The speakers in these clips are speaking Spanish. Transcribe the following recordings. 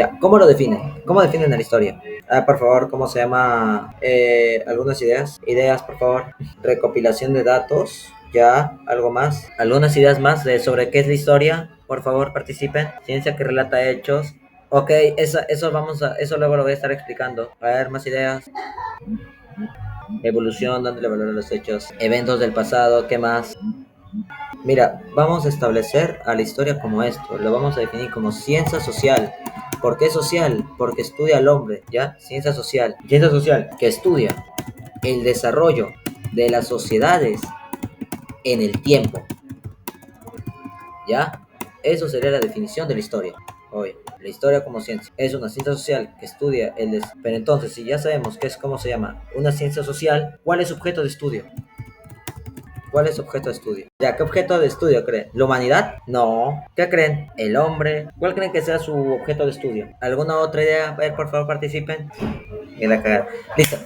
Ya, ¿cómo lo definen? ¿Cómo definen la historia? Ah, por favor, ¿cómo se llama? Algunas ideas. Ideas, por favor. Recopilación de datos. Ya, algo más. Algunas ideas más de sobre qué es la historia. Por favor, participen. Ciencia que relata hechos. Ok, eso luego lo voy a estar explicando. A ver, más ideas. Evolución, dándole valor a los hechos. Eventos del pasado, ¿qué más? Mira, vamos a establecer a la historia como esto, lo vamos a definir como ciencia social. ¿Por qué social? Porque estudia al hombre, ¿ya? Ciencia social. Ciencia social que estudia el desarrollo de las sociedades en el tiempo, ¿ya? Eso sería la definición de la historia. Hoy, la historia como ciencia es una ciencia social que estudia Pero entonces, si ya sabemos qué es, cómo se llama, una ciencia social, ¿cuál es su objeto de estudio? ¿Cuál es su objeto de estudio? Ya, ¿qué objeto de estudio creen? ¿La humanidad? No. ¿Qué creen? ¿El hombre? ¿Cuál creen que sea su objeto de estudio? ¿Alguna otra idea? A ver, por favor, participen. Y la cagar. Listo.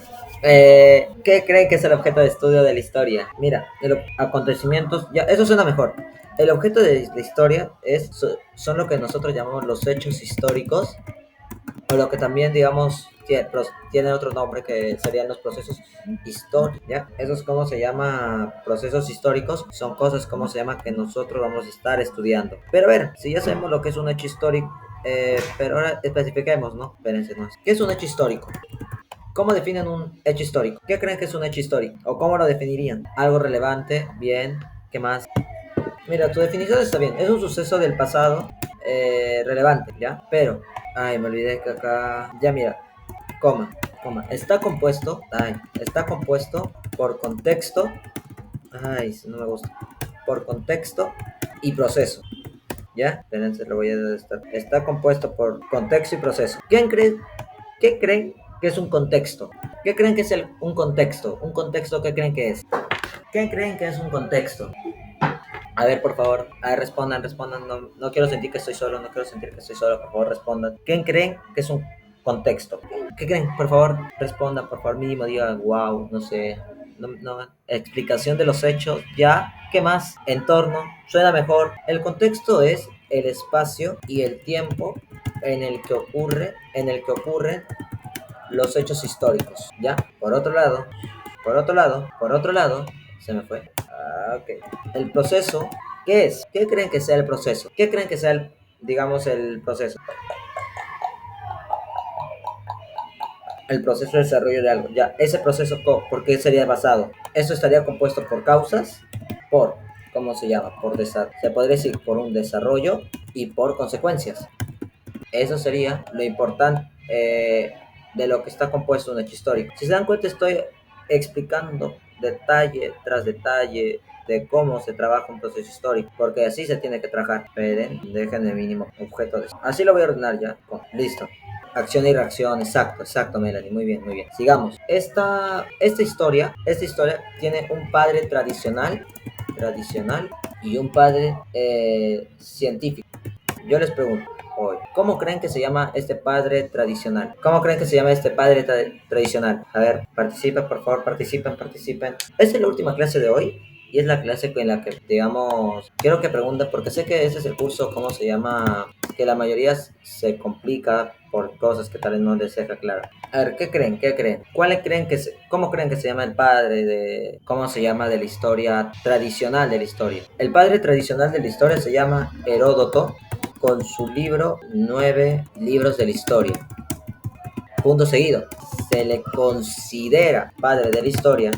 ¿Qué creen que es el objeto de estudio de la historia? Mira, acontecimientos, ya, eso suena mejor. El objeto de la historia son lo que nosotros llamamos los hechos históricos, o lo que también, digamos, tiene otro nombre que serían los procesos históricos, ¿ya? Eso es como se llama procesos históricos, son cosas como se llama que nosotros vamos a estar estudiando. Pero a ver, si ya sabemos lo que es un hecho histórico, pero ahora especifiquemos, ¿no? Espérense, ¿no? ¿Qué es un hecho histórico? ¿Cómo definen un hecho histórico? ¿Qué creen que es un hecho histórico? ¿O cómo lo definirían? Algo relevante, bien, ¿qué más? Mira, tu definición está bien, es un suceso del pasado relevante, ¿ya? Pero, ay, me olvidé que acá, ya mira, está compuesto por contexto, ay, no me gusta, por contexto y proceso, ¿ya? Espérense, lo voy a estar. Está compuesto por contexto y proceso. ¿Qué creen que es un contexto? ¿Qué creen que es un contexto? ¿Un contexto qué creen que es? ¿Qué creen que es un contexto? A ver, por favor, a ver, respondan. No, no quiero sentir que estoy solo, no quiero sentir que estoy solo, por favor, respondan. ¿Quién creen que es un contexto? ¿Qué creen? Por favor, respondan, por favor, mínimo digan, wow, no sé. No, no, explicación de los hechos, ya, ¿qué más? Entorno, suena mejor. El contexto es el espacio y el tiempo en el que ocurren los hechos históricos, ¿ya? Por otro lado, se me fue. Ah, ok. El proceso, ¿qué es? ¿Qué creen que sea el proceso? ¿Qué creen que sea digamos, el proceso? El proceso de desarrollo de algo. Ya, ese proceso, ¿por qué sería basado? Eso estaría compuesto por causas, por, ¿cómo se llama? Se podría decir por un desarrollo y por consecuencias. Eso sería lo importante de lo que está compuesto un hecho histórico. Si se dan cuenta, estoy explicando detalle tras detalle de cómo se trabaja un proceso histórico, porque así se tiene que trabajar. Esperen, dejen el mínimo objeto de eso. Así lo voy a ordenar ya. Listo. Acción y reacción, exacto, Melanie, muy bien, muy bien. Sigamos. Esta historia tiene un padre tradicional y un padre científico. Yo les pregunto hoy, ¿cómo creen que se llama este padre tradicional? ¿Cómo creen que se llama este padre tradicional? A ver, participen, por favor, participen. Esta es la última clase de hoy y es la clase en la que, digamos, quiero que pregunten, porque sé que ese es el curso, ¿cómo se llama? Que la mayoría se complica por cosas que tal vez no les deja claro. A ver, ¿qué creen? ¿Cómo creen que se llama el padre cómo se llama de la historia tradicional de la historia? El padre tradicional de la historia se llama Heródoto, con su libro Nueve libros de la historia. Punto seguido. Se le considera padre de la historia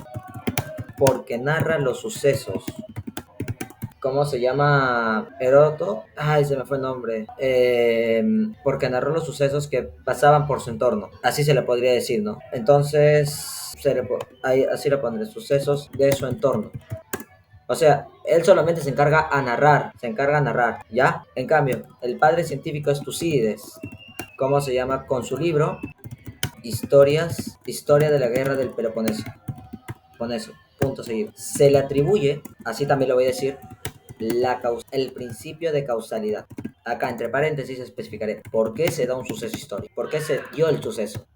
porque narra los sucesos. ¿Cómo se llama Heródoto? Ay, se me fue el nombre. Porque narró los sucesos que pasaban por su entorno. Así se le podría decir, ¿no? Entonces, así le pondré, sucesos de su entorno. O sea, él solamente se encarga a narrar, ¿ya? En cambio, el padre científico es Tucídides. ¿Cómo se llama? Con su libro, Historia de la Guerra del Peloponeso. Con eso, punto seguido. Se le atribuye, así también lo voy a decir, el principio de causalidad. Acá, entre paréntesis, especificaré por qué se da un suceso histórico, por qué se dio el suceso.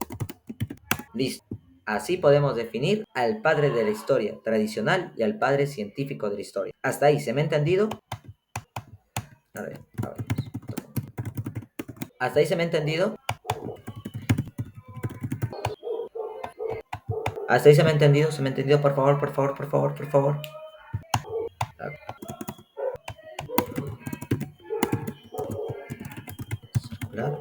Listo. Así podemos definir al padre de la historia tradicional y al padre científico de la historia. ¿Hasta ahí se me ha entendido? A ver. ¿Hasta ahí se me ha entendido? ¿Hasta ahí se me ha entendido? ¿Se me ha entendido? Por favor, por favor, por favor, por favor. Circular.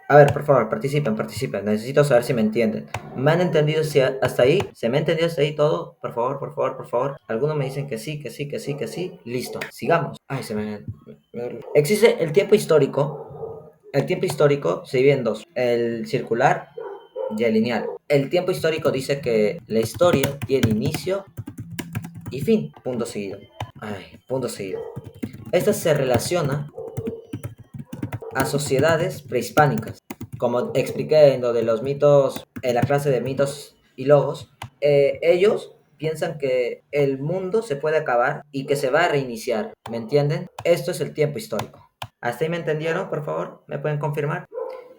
A ver, por favor, participen, participen. Necesito saber si me entienden. ¿Me han entendido si hasta ahí? ¿Se me ha entendido hasta ahí todo? Por favor, por favor, por favor. Algunos me dicen que sí, que sí, que sí, que sí. Listo, sigamos. Ay, Existe el tiempo histórico. El tiempo histórico se divide en dos. El circular y el lineal. El tiempo histórico dice que la historia tiene inicio y fin. Punto seguido. Ay, punto seguido. Esta se relaciona a sociedades prehispánicas. Como expliqué en lo de los mitos, en la clase de mitos y logos, ellos piensan que el mundo se puede acabar y que se va a reiniciar. ¿Me entienden? Esto es el tiempo histórico. ¿Hasta ahí me entendieron, por favor? ¿Me pueden confirmar?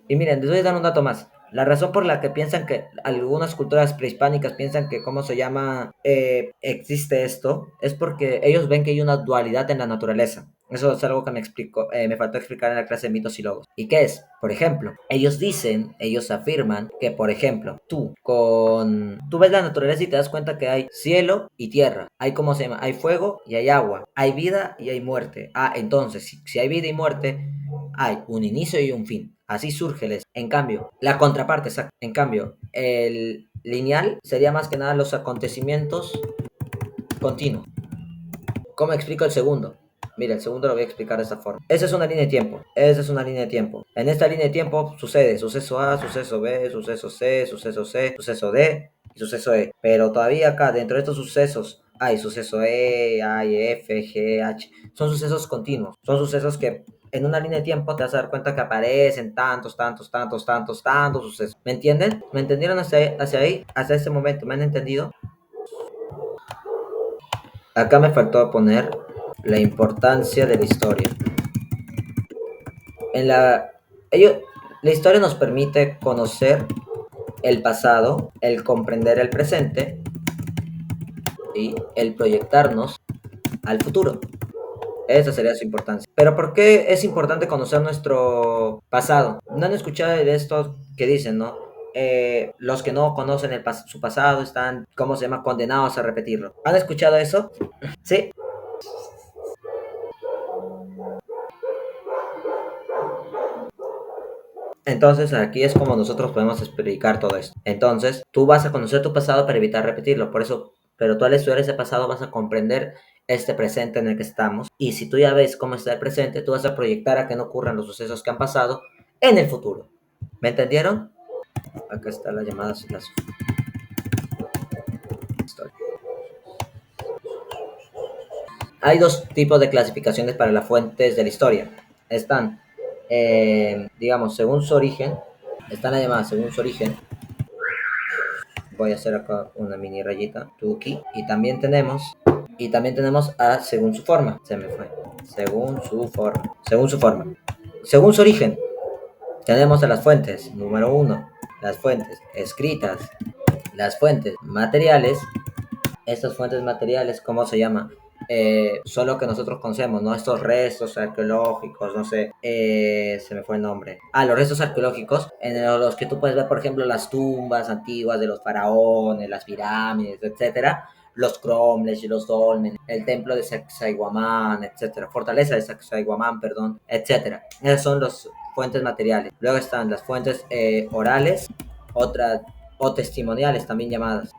Y miren, les voy a dar un dato más. La razón por la que piensan que algunas culturas prehispánicas piensan que, ¿cómo se llama? Existe esto, es porque ellos ven que hay una dualidad en la naturaleza. Eso es algo que me faltó explicar en la clase de mitos y logos. ¿Y qué es? Por ejemplo, ellos dicen, ellos afirman que, por ejemplo, tú ves la naturaleza y te das cuenta que hay cielo y tierra. Hay, ¿cómo se llama? Hay fuego y hay agua. Hay vida y hay muerte. Ah, entonces, si hay vida y muerte, hay un inicio y un fin. Así surge el. En cambio, la contraparte, en cambio, el lineal sería más que nada los acontecimientos continuos. ¿Cómo explico el segundo? Mira, el segundo lo voy a explicar de esta forma. Esa es una línea de tiempo. Esa es una línea de tiempo. En esta línea de tiempo sucede suceso A, suceso B, suceso C, suceso C, suceso D y suceso E. Pero todavía acá, dentro de estos sucesos, hay suceso E, hay F, G, H. Son sucesos continuos. Son sucesos que en una línea de tiempo te vas a dar cuenta que aparecen tantos, tantos, tantos, tantos, tantos sucesos. ¿Me entienden? ¿Me entendieron hacia ahí? Hasta este momento, ¿me han entendido? Acá me faltó poner la importancia de la historia. En la, ello, la historia nos permite conocer el pasado, el comprender el presente y el proyectarnos al futuro. Esa sería su importancia. Pero ¿por qué es importante conocer nuestro pasado? ¿No han escuchado de esto que dicen, no? Los que no conocen su pasado están, ¿cómo se llama?, condenados a repetirlo. ¿Han escuchado eso? Sí. Entonces aquí es como nosotros podemos explicar todo esto. Entonces tú vas a conocer tu pasado para evitar repetirlo. Por eso, pero tú al estudiar ese pasado vas a comprender este presente en el que estamos. Y si tú ya ves cómo está el presente, tú vas a proyectar a que no ocurran los sucesos que han pasado en el futuro. ¿Me entendieron? Acá está la llamada. Hay dos tipos de clasificaciones para las fuentes de la historia. Están, digamos, según su origen. Están las llamadas según su origen. Voy a hacer acá una mini rayita, Tuki. Y también tenemos a según su forma. Se me fue. Según su forma. Según su forma. Según su origen. Tenemos a las fuentes. Número uno. Las fuentes escritas. Las fuentes materiales. Estas fuentes materiales, ¿cómo se llama? Son lo que nosotros conocemos, ¿no? Estos restos arqueológicos, no sé, se me fue el nombre. Ah, los restos arqueológicos, en los que tú puedes ver, por ejemplo, las tumbas antiguas de los faraones, las pirámides, etcétera, los cromlechs y los dolmens, el templo de Sacsayhuamán, etcétera, fortaleza de Sacsayhuamán, perdón, etcétera. Esas son las fuentes materiales. Luego están las fuentes orales, otras o testimoniales también llamadas.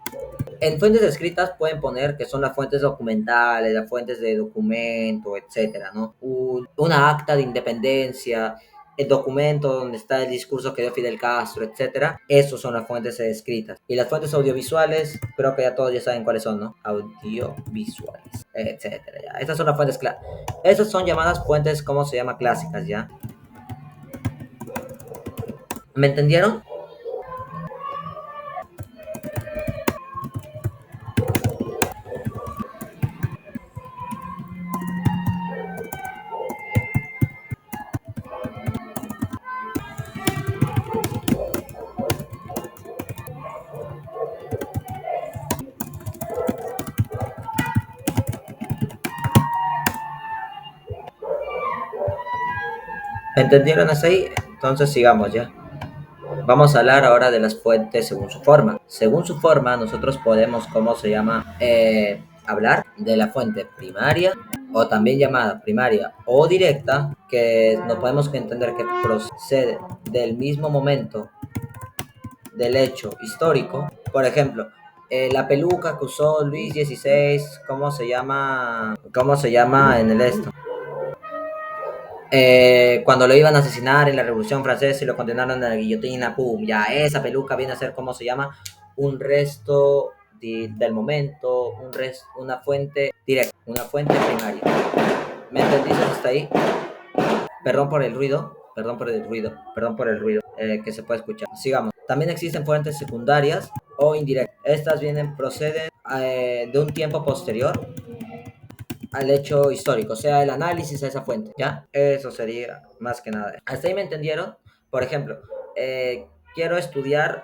En fuentes escritas pueden poner que son las fuentes documentales, las fuentes de documento, etcétera, ¿no? Una acta de independencia, el documento donde está el discurso que dio Fidel Castro, etcétera. Esos son las fuentes escritas. Y las fuentes audiovisuales, creo que ya todos ya saben cuáles son, ¿no? Audiovisuales, etcétera. Ya. Estas son las fuentes Estas son llamadas fuentes, ¿cómo se llama? Clásicas, ¿ya? ¿Me entendieron? ¿Me entendieron hasta ahí? Entonces sigamos ya. Vamos a hablar ahora de las fuentes según su forma. Según su forma, nosotros podemos, ¿cómo se llama? Hablar de la fuente primaria o también llamada primaria o directa, que no podemos entender que procede del mismo momento del hecho histórico. Por ejemplo, la peluca que usó Luis XVI, ¿cómo se llama? ¿Cómo se llama en el esto? Cuando lo iban a asesinar en la Revolución Francesa y lo condenaron a la guillotina, pum, ya esa peluca viene a ser, ¿cómo se llama? Un resto del momento, una fuente directa, una fuente primaria. ¿Me entendiste hasta ahí? Perdón por el ruido, perdón por el ruido que se puede escuchar. Sigamos. También existen fuentes secundarias o indirectas. Estas proceden de un tiempo posterior al hecho histórico, o sea, el análisis a esa fuente, ¿ya? Eso sería más que nada. ¿Hasta ahí me entendieron? Por ejemplo, quiero estudiar,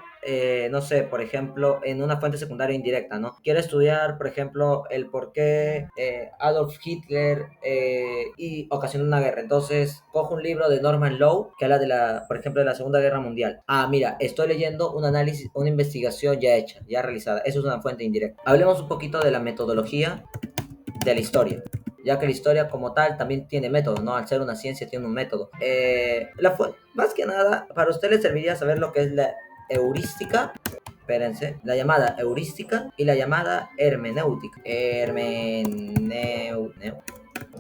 no sé, por ejemplo, en una fuente secundaria indirecta, ¿no? Quiero estudiar, por ejemplo, el por qué Adolf Hitler y ocasionó una guerra. Entonces, cojo un libro de Norman Lowe que habla de la, por ejemplo, de la Segunda Guerra Mundial. Ah, mira, estoy leyendo un análisis, una investigación ya hecha, ya realizada. Eso es una fuente indirecta. Hablemos un poquito de la metodología de la historia, ya que la historia como tal también tiene método, ¿no? Al ser una ciencia tiene un método. Más que nada, para ustedes les serviría saber lo que es la heurística, espérense, la llamada heurística y la llamada hermenéutica.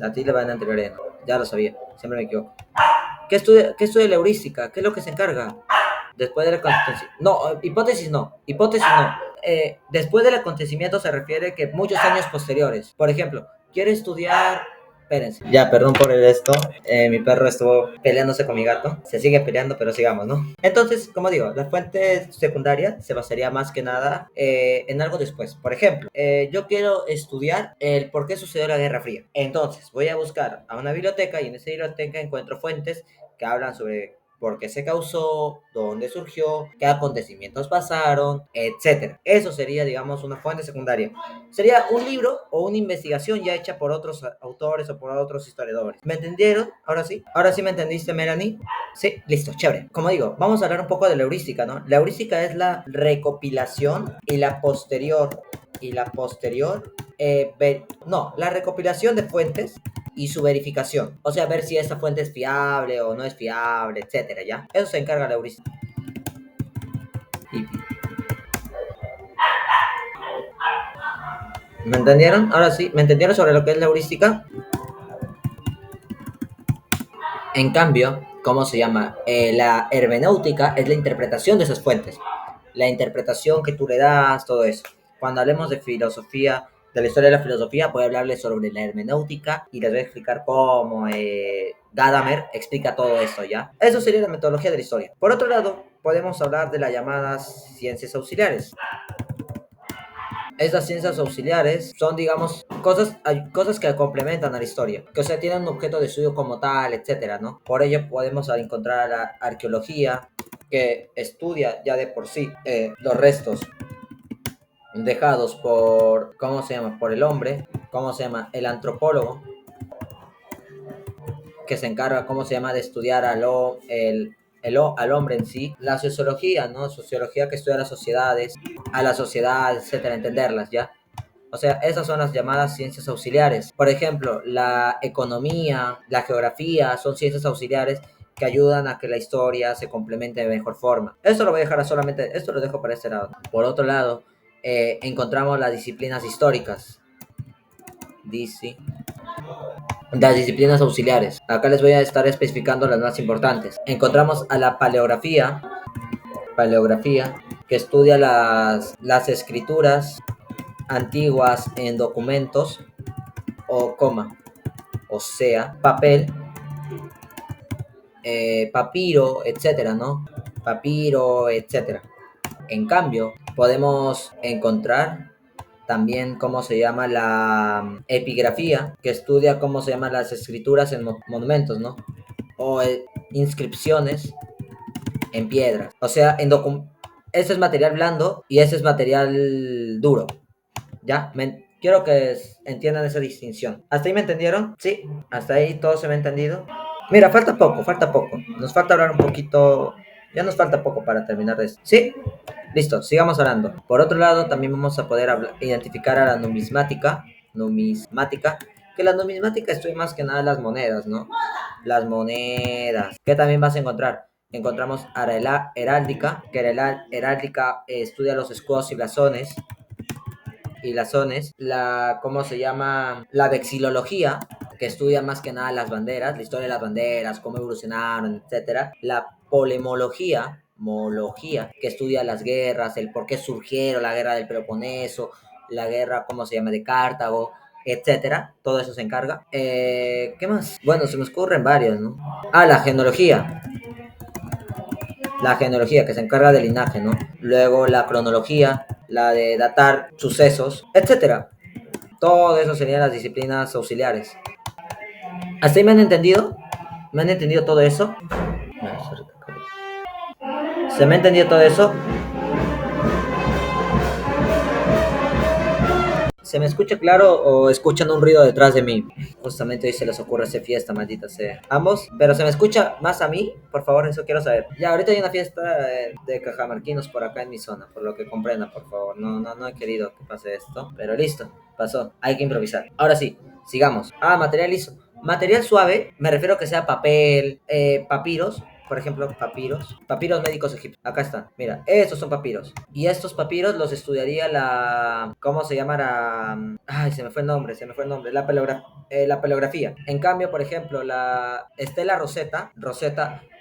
A ti le van a entregar, ya lo sabía, siempre me equivoco. Qué estudia la heurística? ¿Qué es lo que se encarga? Después del acontecimiento. No, hipótesis no. Hipótesis no. Después del acontecimiento se refiere que muchos años posteriores. Por ejemplo, quiero estudiar. Espérense. Ya, perdón por esto. Mi perro estuvo peleándose con mi gato. Se sigue peleando, pero sigamos, ¿no? Entonces, como digo, la fuente secundaria se basaría más que nada en algo después. Por ejemplo, yo quiero estudiar el por qué sucedió la Guerra Fría. Entonces, voy a buscar a una biblioteca y en esa biblioteca encuentro fuentes que hablan sobre por qué se causó, dónde surgió, qué acontecimientos pasaron, etcétera. Eso sería, digamos, una fuente secundaria. Sería un libro o una investigación ya hecha por otros autores o por otros historiadores. ¿Me entendieron? Ahora sí. ¿Ahora sí me entendiste, Melanie? Sí, listo, chévere. Como digo, vamos a hablar un poco de la heurística, ¿no? La heurística es la recopilación y la posterior, no, la recopilación de fuentes y su verificación. O sea, ver si esta fuente es fiable o no es fiable, etcétera, ¿ya? Eso se encarga la heurística. ¿Me entendieron? Ahora sí, ¿me entendieron sobre lo que es la heurística? En cambio, ¿cómo se llama? La hermenéutica es la interpretación de esas fuentes. La interpretación que tú le das, todo eso. Cuando hablemos de filosofía, de la historia de la filosofía, voy a hablarles sobre la hermenéutica y les voy a explicar cómo Gadamer explica todo esto, ¿ya? Eso sería la metodología de la historia. Por otro lado, podemos hablar de las llamadas ciencias auxiliares. Estas ciencias auxiliares son, digamos, cosas que complementan a la historia, que o sea, tienen un objeto de estudio como tal, etcétera, ¿no? Por ello podemos encontrar a la arqueología, que estudia ya de por sí los restos dejados por, ¿cómo se llama? Por el hombre, ¿cómo se llama? El antropólogo, que se encarga, ¿cómo se llama?, de estudiar al hombre en sí. La sociología, ¿no? Sociología que estudia a la sociedad, etcétera, entenderlas, ¿ya? O sea, esas son las llamadas ciencias auxiliares. Por ejemplo, la economía, la geografía, son ciencias auxiliares que ayudan a que la historia se complemente de mejor forma. Esto lo voy a dejar solamente, esto lo dejo para este lado. Por otro lado, encontramos las disciplinas históricas. Dice las disciplinas auxiliares. Acá les voy a estar especificando las más importantes. Encontramos a la paleografía, que estudia las escrituras antiguas en documentos o sea, papel, papiro, etcétera, ¿no? Papiro, etcétera. En cambio, podemos encontrar también cómo se llama la epigrafía, que estudia cómo se llaman las escrituras en monumentos, ¿no? O inscripciones en piedra. O sea, ese es material blando y ese es material duro. ¿Ya? Quiero que entiendan esa distinción. ¿Hasta ahí me entendieron? Sí, hasta ahí todo se me ha entendido. Mira, falta poco, falta poco. Nos falta hablar un poquito. Ya nos falta poco para terminar de esto. ¿Sí? Listo, sigamos hablando. Por otro lado, también vamos a poder identificar a la numismática. Numismática. Que la numismática estudia más que nada las monedas, ¿no? Las monedas. ¿Qué también vas a encontrar? Encontramos a la heráldica, que la heráldica estudia los escudos y blasones, ¿cómo se llama? La vexilología, que estudia más que nada las banderas, la historia de las banderas, cómo evolucionaron, etcétera. La polemología, que estudia las guerras, el por qué surgieron, la guerra del Peloponeso, la guerra, ¿cómo se llama?, de Cartago, etcétera. Todo eso se encarga. ¿Qué más? Bueno, se me ocurren varios, ¿no? Ah, la genealogía que se encarga del linaje, ¿no? Luego la cronología, la de datar sucesos, etcétera. Todo eso serían las disciplinas auxiliares. ¿Hasta ahí me han entendido? ¿Me han entendido todo eso? ¿Se me ha entendido todo eso? ¿Se me escucha claro o escuchan un ruido detrás de mí? Justamente hoy se les ocurre hacer fiesta, maldita sea. Ambos, pero ¿se me escucha más a mí? Por favor, eso quiero saber. Ya, ahorita hay una fiesta de cajamarquinos por acá en mi zona, por lo que comprenda, por favor. No he querido que pase esto, pero listo, pasó. Hay que improvisar. Ahora sí, sigamos. Ah, material liso. Material suave, me refiero a que sea papel, papiros, por ejemplo, papiros médicos egipcios. Acá están, mira, estos son papiros. Y estos papiros los estudiaría ¿cómo se llama? Ay, la paleografía. En cambio, por ejemplo, la Estela Rosetta,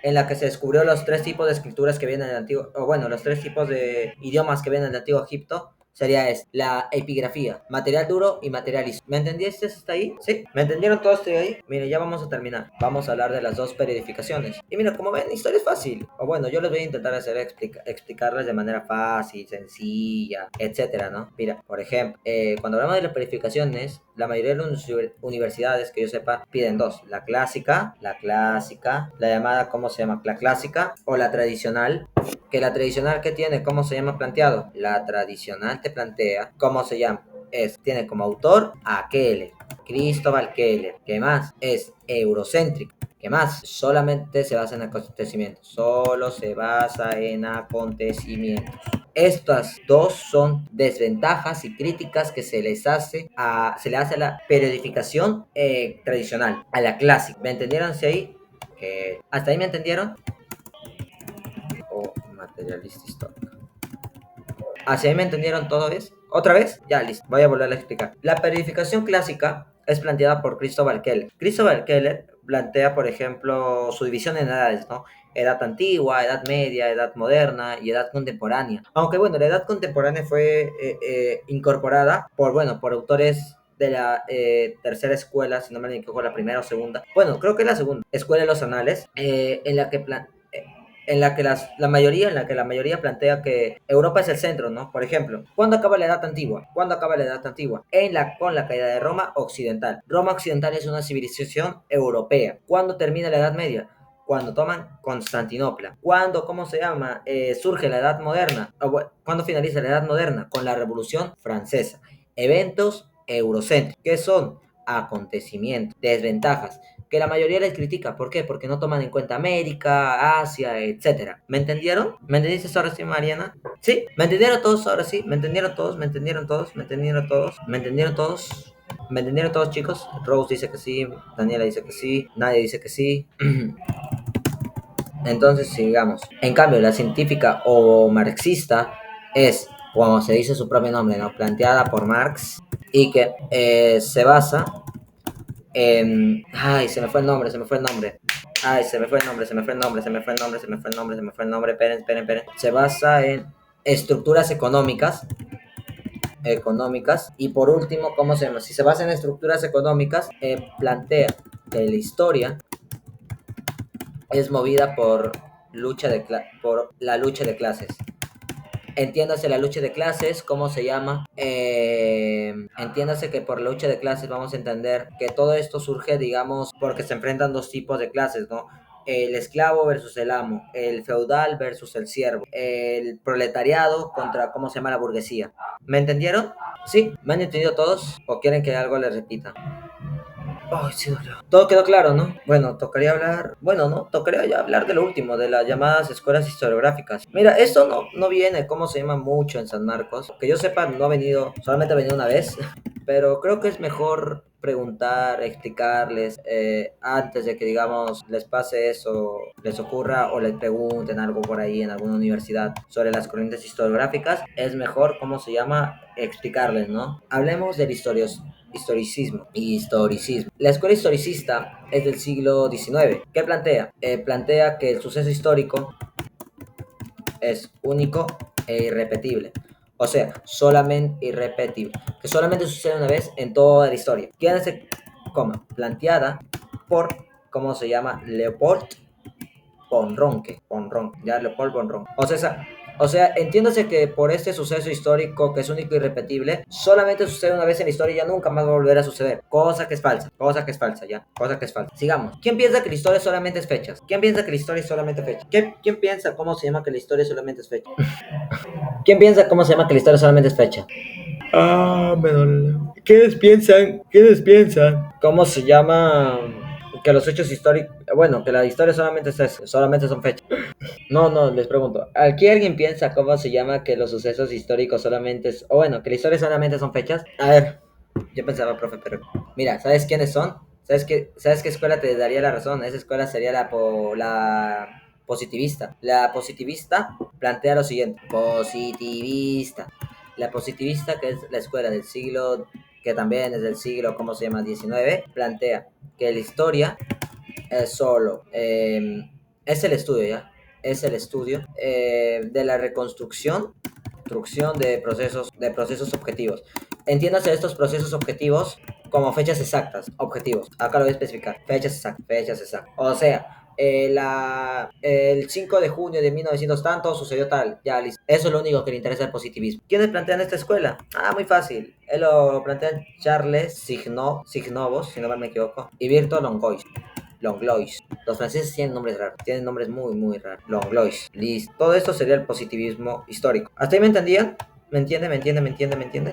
en la que se descubrió los tres tipos de escrituras que vienen del antiguo, o bueno, los tres tipos de idiomas que vienen del antiguo Egipto, sería la epigrafía, material duro y material liso. ¿Me entendiste hasta ahí? ¿Sí? ¿Me entendieron todos hasta ahí? Mire, ya vamos a terminar. Vamos a hablar de las dos periodificaciones. Y mira, como ven, historia es fácil. O bueno, yo les voy a intentar explicarles de manera fácil, sencilla, etcétera, ¿no? Mira, por ejemplo, cuando hablamos de las periodificaciones, la mayoría de las universidades, que yo sepa, piden dos. La llamada, ¿cómo se llama? La clásica o la tradicional, que la tradicional que tiene, ¿cómo se llama planteado? La tradicional te plantea, ¿cómo se llama? Tiene como autor a Keller, Cristóbal Keller. ¿Qué más? Es eurocéntrico. ¿Qué más? Solamente se basa en acontecimientos. Solo se basa en acontecimientos. Estas dos son desventajas y críticas que se le hace a la periodificación tradicional, a la clásica. ¿Me entendieron? ¿Sí ahí? ¿Hasta ahí me entendieron? O materialista histórico. ¿Así ahí me entendieron todo es? ¿Otra vez? Ya, listo. Voy a volver a explicar. La periodificación clásica es planteada por Cristóbal Keller. Cristóbal Keller plantea, por ejemplo, su división en edades, ¿no? Edad antigua, edad media, edad moderna y edad contemporánea. Aunque bueno, la edad contemporánea fue incorporada por autores de la tercera escuela, si no me equivoco, la primera o segunda. Bueno, creo que la segunda, Escuela de los Anales, en la que la mayoría plantea que Europa es el centro, ¿no? Por ejemplo, ¿cuándo acaba la Edad Antigua? ¿Cuándo acaba la Edad Antigua? Con la caída de Roma Occidental. Roma Occidental es una civilización europea. ¿Cuándo termina la Edad Media? Cuando toman Constantinopla. ¿Cuándo, cómo se llama? Surge la Edad Moderna. ¿Cuándo finaliza la Edad Moderna? Con la Revolución Francesa. Eventos eurocéntricos. ¿Qué son? Acontecimientos. Desventajas que la mayoría les critica. ¿Por qué? Porque no toman en cuenta América, Asia, etcétera. ¿Me entendieron? ¿Me entendiste ahora sí, Mariana? ¿Sí? ¿Me entendieron todos ahora sí? ¿Me entendieron todos? ¿Me entendieron todos? ¿Me entendieron todos? ¿Me entendieron todos? ¿Me entendieron todos, chicos? Rose dice que sí, Daniela dice que sí, Nadia dice que sí. Entonces, sigamos. En cambio, la científica o marxista es, como se dice su propio nombre, ¿no? Planteada por Marx y que se basa ay, esperen. Se basa en estructuras económicas y por último, ¿cómo se llama? Si se basa en estructuras económicas, plantea que la historia es movida por la lucha de clases. Entiéndase la lucha de clases, ¿cómo se llama? Entiéndase que por la lucha de clases vamos a entender que todo esto surge, digamos, porque se enfrentan dos tipos de clases, ¿no? El esclavo versus el amo, el feudal versus el siervo, el proletariado contra, ¿cómo se llama? La burguesía. ¿Me entendieron? ¿Sí? ¿Me han entendido todos? ¿O quieren que algo les repita? Ay, sí dolió. Todo quedó claro, ¿no? Bueno, tocaría hablar, bueno, no, tocaría ya hablar de lo último, de las llamadas escuelas historiográficas. Mira, esto no viene, ¿cómo se llama? Mucho en San Marcos. Que yo sepa, no ha venido, solamente ha venido una vez. Pero creo que es mejor preguntar, explicarles antes de que, digamos, les pase eso, les ocurra o les pregunten algo por ahí en alguna universidad sobre las corrientes historiográficas. Es mejor, ¿cómo se llama? Explicarles, ¿no? Hablemos del historicismo y historicismo. La escuela historicista es del siglo XIX. ¿Qué plantea? Plantea que el suceso histórico es único e irrepetible. O sea, solamente irrepetible. Que solamente sucede una vez en toda la historia. ¿Quién se coma? Planteada por, ¿cómo se llama? Leopold von Ronke. Von Ronke, ya Leopold von Ronke. O sea, entiéndase que por este suceso histórico que es único y irrepetible, solamente sucede una vez en la historia y ya nunca más va a volver a suceder. Cosa que es falsa, cosa que es falsa, ya, cosa que es falsa. Sigamos. ¿Quién piensa que la historia solamente es fechas? ¿Quién piensa que la historia es solamente fechas? ¿Quién piensa cómo se llama que la historia solamente es fecha? ¿Quién piensa cómo se llama que la historia solamente es fecha? Ah, me duele. ¿Quiénes piensan? ¿Quiénes piensan? ¿Cómo se llama que los hechos históricos, bueno, que la historia solamente es eso, solamente son fechas? No, les pregunto, ¿aquí alguien piensa cómo se llama que los sucesos históricos solamente es, o bueno, que la historia solamente son fechas? A ver, yo pensaba, profe, pero mira, ¿sabes quiénes son? ¿Sabes qué escuela te daría la razón? Esa escuela sería la positivista. La positivista plantea lo siguiente. Positivista. La positivista, que es la escuela del siglo, que también es del siglo, ¿cómo se llama? 19, plantea que la historia es solo, es el estudio, ¿ya? Es el estudio de la reconstrucción de procesos objetivos. Entiéndase estos procesos objetivos como fechas exactas, objetivos. Acá lo voy a especificar, fechas exactas, fechas exactas. O sea, el 5 de junio de 1900 tanto sucedió tal, ya listo. Eso es lo único que le interesa al positivismo. ¿Quiénes plantean esta escuela? Ah, muy fácil. Él lo plantean Charles Signovos, si no mal me equivoco, y Virto Longois. Longlois. Los franceses tienen nombres raros, tienen nombres muy, muy raros. Longlois, listo. Todo esto sería el positivismo histórico. ¿Hasta ahí me entendían? ¿Me entiende? ¿Me entiende? ¿Me entiende? ¿Me entiende?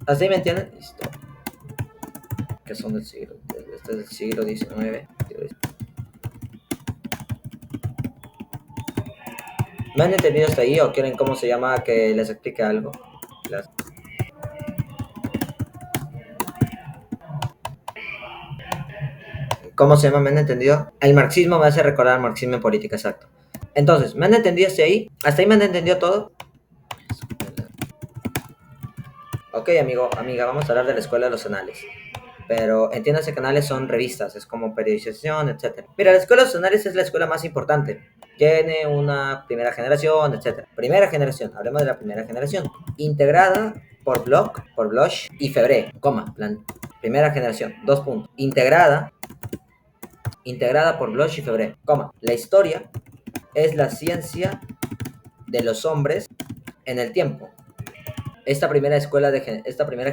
¿Hasta ahí me entienden? Listo. Que son del siglo. Este es del siglo XIX. ¿Me han entendido hasta ahí o quieren cómo se llama que les explique algo? Las- ¿Cómo se llama? ¿Me han entendido? El marxismo me hace recordar al marxismo en política, exacto. Entonces, ¿me han entendido hasta ahí? ¿Hasta ahí me han entendido todo? Ok, amigo, amiga, vamos a hablar de la escuela de los anales. Pero entiéndase que anales son revistas, es como periodización, etcétera. Mira, la escuela de los anales es la escuela más importante. Tiene una primera generación, etcétera. Primera generación, hablemos de la primera generación. Integrada por Bloch y Febré, primera generación, 2 puntos. Integrada por Bloch y Febré, La historia es la ciencia de los hombres en el tiempo. Esta primera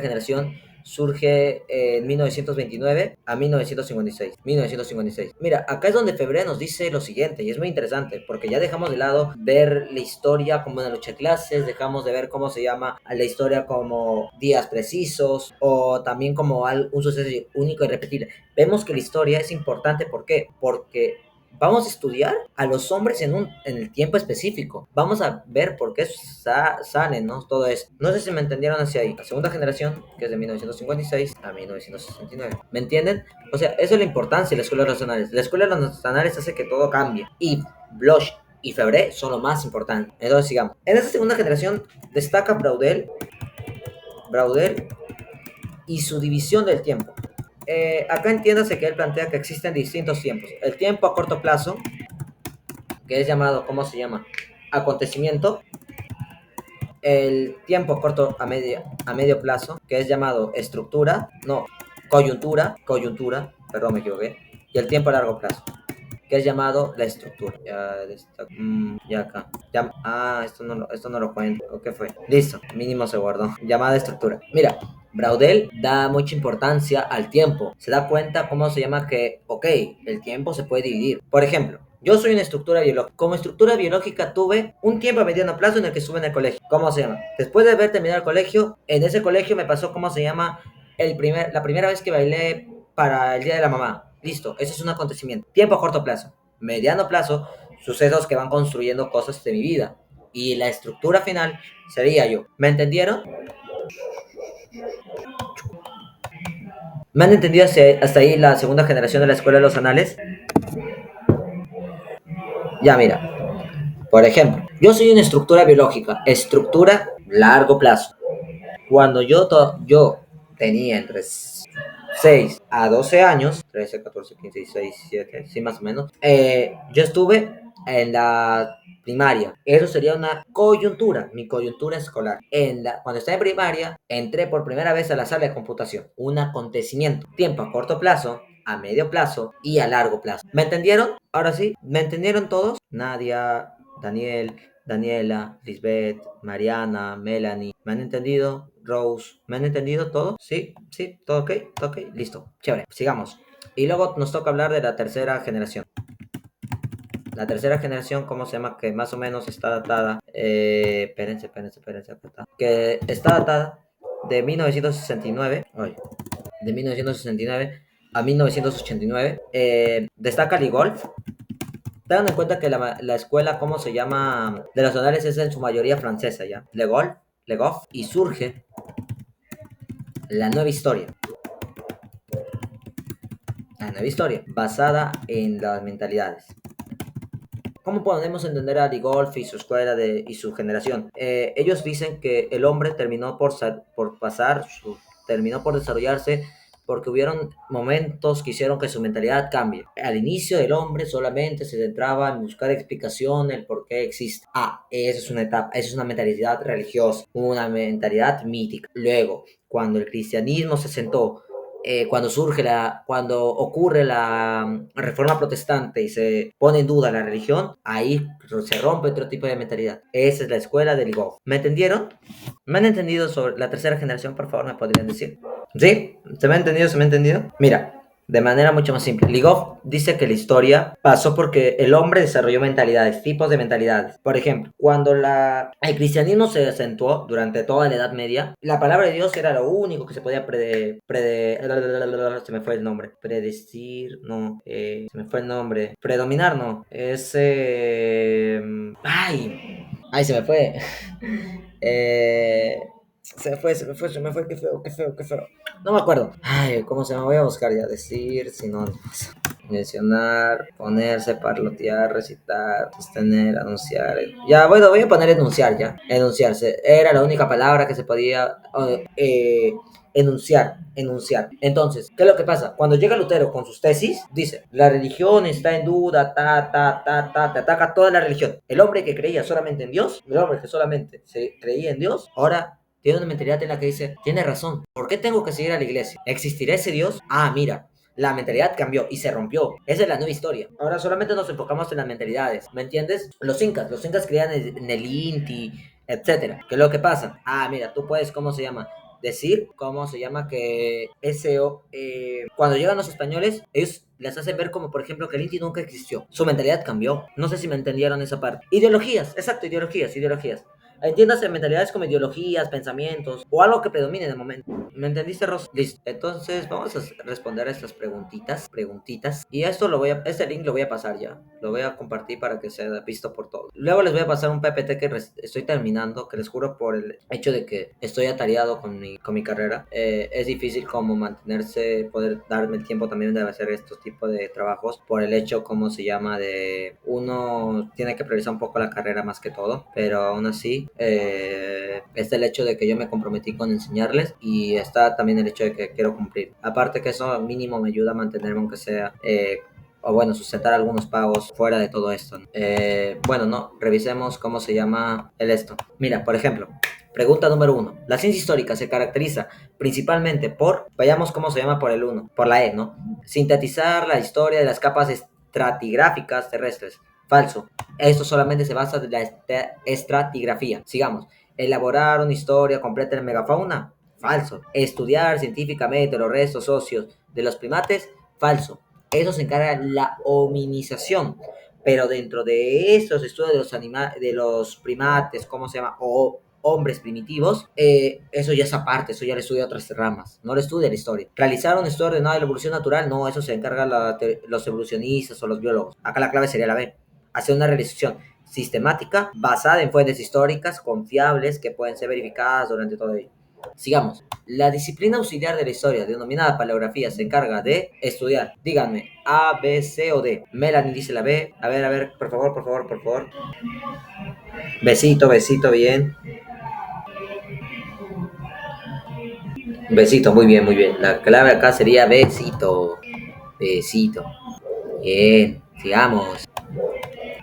generación surge en 1929 a 1956. 1956. Mira, acá es donde Febrero nos dice lo siguiente, y es muy interesante, porque ya dejamos de lado ver la historia como una lucha de clases, dejamos de ver cómo se llama a la historia como días precisos, o también como un suceso único y repetible. Vemos que la historia es importante, ¿por qué? Porque vamos a estudiar a los hombres en el tiempo específico. Vamos a ver por qué salen, ¿no? Todo esto. No sé si me entendieron hacia ahí. La segunda generación, que es de 1956 a 1969. ¿Me entienden? O sea, eso es la importancia de la escuela racionales. La escuela racionales hace que todo cambie. Y Bloch y Febré son lo más importante. Entonces sigamos. En esta segunda generación destaca Braudel y su división del tiempo. Acá entiéndase que él plantea que existen distintos tiempos. El tiempo a corto plazo, que es llamado, ¿cómo se llama? Acontecimiento. El tiempo corto a medio plazo, que es llamado estructura, no, coyuntura, perdón, me equivoqué. Y el tiempo a largo plazo, que es llamado la estructura. Ya acá. Esto no lo cuento. ¿O qué fue? Listo, mínimo se guardó. Llamada estructura. Mira, Braudel da mucha importancia al tiempo. Se da cuenta cómo se llama que, ok, el tiempo se puede dividir. Por ejemplo, yo soy una estructura biológica. Como estructura biológica tuve un tiempo a mediano plazo en el que estuve en el colegio. ¿Cómo se llama? Después de haber terminado el colegio, en ese colegio me pasó, ¿cómo se llama? La primera vez que bailé para el Día de la Mamá. Listo, eso es un acontecimiento. Tiempo a corto plazo. Mediano plazo, sucesos que van construyendo cosas de mi vida. Y la estructura final sería yo. ¿Me entendieron? ¿Me han entendido hasta ahí la segunda generación de la Escuela de los Anales? Ya, mira. Por ejemplo, yo soy una estructura biológica. Estructura largo plazo. Cuando yo tenía entre 6 a 12 años, 13, 14, 15, 16, 17, sí, más o menos, yo estuve en la primaria. Eso sería una coyuntura, mi coyuntura escolar. Cuando estaba en primaria, entré por primera vez a la sala de computación. Un acontecimiento. Tiempo a corto plazo, a medio plazo y a largo plazo. ¿Me entendieron? Ahora sí, ¿me entendieron todos? Nadia, Daniel, Daniela, Lisbeth, Mariana, Melanie. ¿Me han entendido? Rose. ¿Me han entendido todo? Sí, sí, todo ok, todo ok, listo. Chévere, sigamos. Y luego nos toca hablar de la tercera generación. La tercera generación, ¿cómo se llama? Que más o menos está datada. Espérense. Acá está. Que está datada de 1969. Oye, de 1969 a 1989. Destaca el golf. Tengan en cuenta que la escuela, ¿cómo se llama? De los Anales es en su mayoría francesa, ¿ya? Le Goff, y surge la nueva historia. La nueva historia, basada en las mentalidades. ¿Cómo podemos entender a Golf y su escuela y su generación? Ellos dicen que el hombre terminó por desarrollarse porque hubieron momentos que hicieron que su mentalidad cambie. Al inicio el hombre solamente se centraba en buscar explicación el por qué existe. Esa es una etapa, esa es una mentalidad religiosa, una mentalidad mítica. Luego, cuando el cristianismo se sentó, cuando ocurre la reforma protestante y se pone en duda la religión, ahí se rompe otro tipo de mentalidad. Esa es la escuela del Goff. ¿Me entendieron? ¿Me han entendido sobre la tercera generación? Por favor, ¿me podrían decir? ¿Sí? ¿Se me ha entendido? ¿Se me ha entendido? Mira, de manera mucho más simple. Ligoff dice que la historia pasó porque el hombre desarrolló mentalidades, tipos de mentalidades. Por ejemplo, cuando el cristianismo se acentuó durante toda la Edad Media, la palabra de Dios era lo único que se podía se me fue el nombre. Predecir, no. Se me fue el nombre. Predominar, no. Ay, se me fue. Se me fue, qué feo. No me acuerdo. Ay, ¿cómo se me voy a buscar ya? Decir sinónimos. Mencionar, ponerse, parlotear, recitar, sostener, anunciar. Ya, bueno, voy a poner enunciar ya. Enunciarse. Era la única palabra que se podía enunciar. Entonces, ¿qué es lo que pasa? Cuando llega Lutero con sus tesis, dice, la religión está en duda, te ataca toda la religión. El hombre que creía solamente en Dios, el hombre que solamente se creía en Dios, ahora tiene una mentalidad en la que dice, tiene razón, ¿por qué tengo que seguir a la iglesia? ¿Existirá ese Dios? Mira, la mentalidad cambió y se rompió. Esa es la nueva historia. Ahora solamente nos enfocamos en las mentalidades. ¿Me entiendes? Los incas creían en el Inti, etcétera. ¿Qué es lo que pasa? Mira, tú puedes, ¿cómo se llama? Decir, ¿cómo se llama? Que cuando llegan los españoles, ellos les hacen ver como, por ejemplo, que el Inti nunca existió. Su mentalidad cambió. No sé si me entendieron esa parte. Ideologías, exacto, ideologías. Entiéndase mentalidades como ideologías, pensamientos o algo que predomine en el momento. ¿Me entendiste, Ros? Listo. Entonces vamos a responder a estas preguntitas. Y este link lo voy a pasar ya. Lo voy a compartir para que sea visto por todos. Luego les voy a pasar un PPT que estoy terminando, que les juro por el hecho de que estoy atareado con mi carrera. Es difícil como mantenerse, poder darme el tiempo también de hacer estos tipos de trabajos por el hecho, ¿cómo se llama? De uno tiene que priorizar un poco la carrera más que todo, pero aún así es el hecho de que yo me comprometí con enseñarles y está también el hecho de que quiero cumplir. Aparte que eso mínimo me ayuda a mantenerme aunque sea o bueno, sustentar algunos pagos fuera de todo esto. Revisemos cómo se llama esto. Mira, por ejemplo, pregunta número 1. La ciencia histórica se caracteriza principalmente vayamos cómo se llama por la E, ¿no? Sintetizar la historia de las capas estratigráficas terrestres. Falso. Esto solamente se basa en la estratigrafía. Sigamos. Elaborar una historia completa de la megafauna. Falso. Estudiar científicamente los restos óseos de los primates. Falso. Eso se encarga de la hominización. Pero dentro de estos estudios de los primates, ¿cómo se llama? O hombres primitivos, eso ya es aparte, eso ya lo estudia otras ramas, no lo estudia la historia. Realizar un estudio ordenado de la evolución natural, no, eso se encargan los evolucionistas o los biólogos. Acá la clave sería la B, hacer una realización sistemática basada en fuentes históricas confiables que pueden ser verificadas durante todo ello. Sigamos. La disciplina auxiliar de la historia, denominada paleografía, se encarga de estudiar. Díganme, A, B, C o D. Melanie dice la B. A ver, por favor, por favor, por favor. Besito, besito, bien. Besito, muy bien, muy bien. La clave acá sería besito. Besito. Bien, sigamos.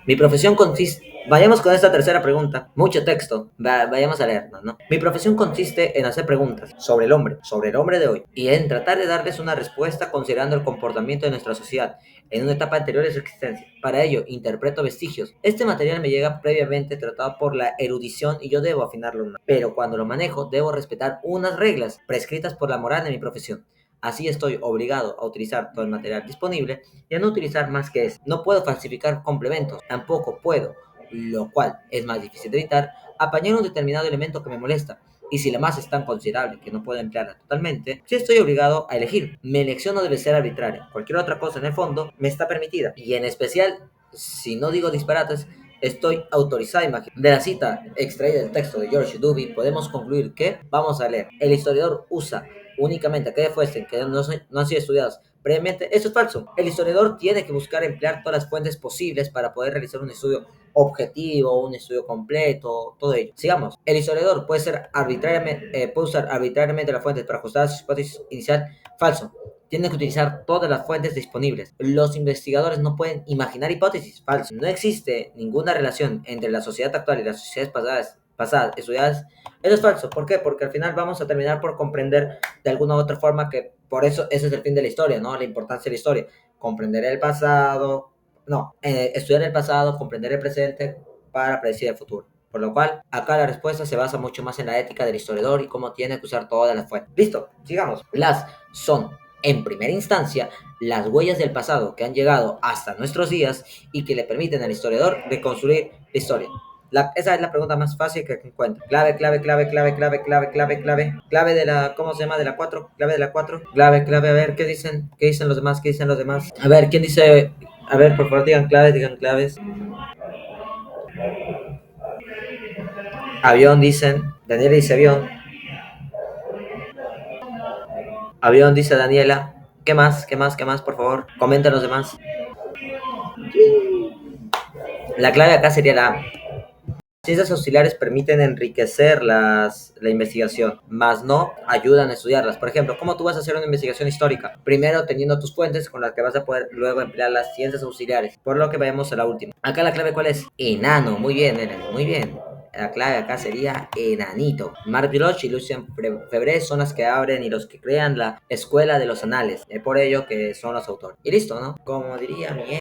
Mi profesión consiste... Vayamos con esta tercera pregunta. Mucho texto. Vayamos a leernos, ¿no? Mi profesión consiste en hacer preguntas sobre el hombre de hoy, y en tratar de darles una respuesta considerando el comportamiento de nuestra sociedad en una etapa anterior de su existencia. Para ello, interpreto vestigios. Este material me llega previamente tratado por la erudición y yo debo afinarlo. Pero cuando lo manejo, debo respetar unas reglas prescritas por la moral de mi profesión. Así estoy obligado a utilizar todo el material disponible y a no utilizar más que eso. No puedo falsificar complementos, tampoco puedo, lo cual es más difícil de evitar, apañar un determinado elemento que me molesta. Y si la masa es tan considerable que no puedo emplearla totalmente, sí estoy obligado a elegir. Mi elección no debe ser arbitraria. Cualquier otra cosa en el fondo me está permitida. Y en especial, si no digo disparates, estoy autorizado a imaginar. De la cita extraída del texto de George Duby, podemos concluir que, vamos a leer, el historiador usa únicamente aquellas fuentes que no han sido estudiadas previamente. Eso es falso. El historiador tiene que buscar emplear todas las fuentes posibles para poder realizar un estudio objetivo, un estudio completo, todo ello. Sigamos. El historiador puede usar arbitrariamente las fuentes para ajustar su hipótesis inicial. Falso. Tiene que utilizar todas las fuentes disponibles. Los investigadores no pueden imaginar hipótesis. Falso. No existe ninguna relación entre la sociedad actual y las sociedades pasadas estudiadas. Eso es falso. ¿Por qué? Porque al final vamos a terminar por comprender de alguna u otra forma que por eso ese es el fin de la historia, ¿no? La importancia de la historia. Comprender el pasado, estudiar el pasado, comprender el presente para predecir el futuro. Por lo cual, acá la respuesta se basa mucho más en la ética del historiador y cómo tiene que usar todas las fuentes. Listo, sigamos. Las son, en primera instancia, las huellas del pasado que han llegado hasta nuestros días y que le permiten al historiador reconstruir la historia. Esa es la pregunta más fácil que encuentro. Clave de la, ¿cómo se llama? De la 4. Clave de la 4. Clave, a ver, ¿qué dicen los demás? ¿Qué dicen los demás? A ver, ¿quién dice? A ver, por favor, digan claves. Avión, dicen. Daniela dice avión. Avión, dice Daniela. ¿Qué más? Por favor, comenten los demás. La clave acá sería la A. Ciencias auxiliares permiten enriquecer la investigación, mas no ayudan a estudiarlas. Por ejemplo, ¿cómo tú vas a hacer una investigación histórica? Primero teniendo tus fuentes con las que vas a poder luego emplear las ciencias auxiliares. Por lo que vayamos a la última. Acá la clave, ¿cuál es? Enano. Muy bien, Elena, muy bien. La clave acá sería enanito. Marc Bloch y Lucien Febvre son las que abren y los que crean la escuela de los anales. Es por ello que son los autores. Y listo, ¿no? Como diría mi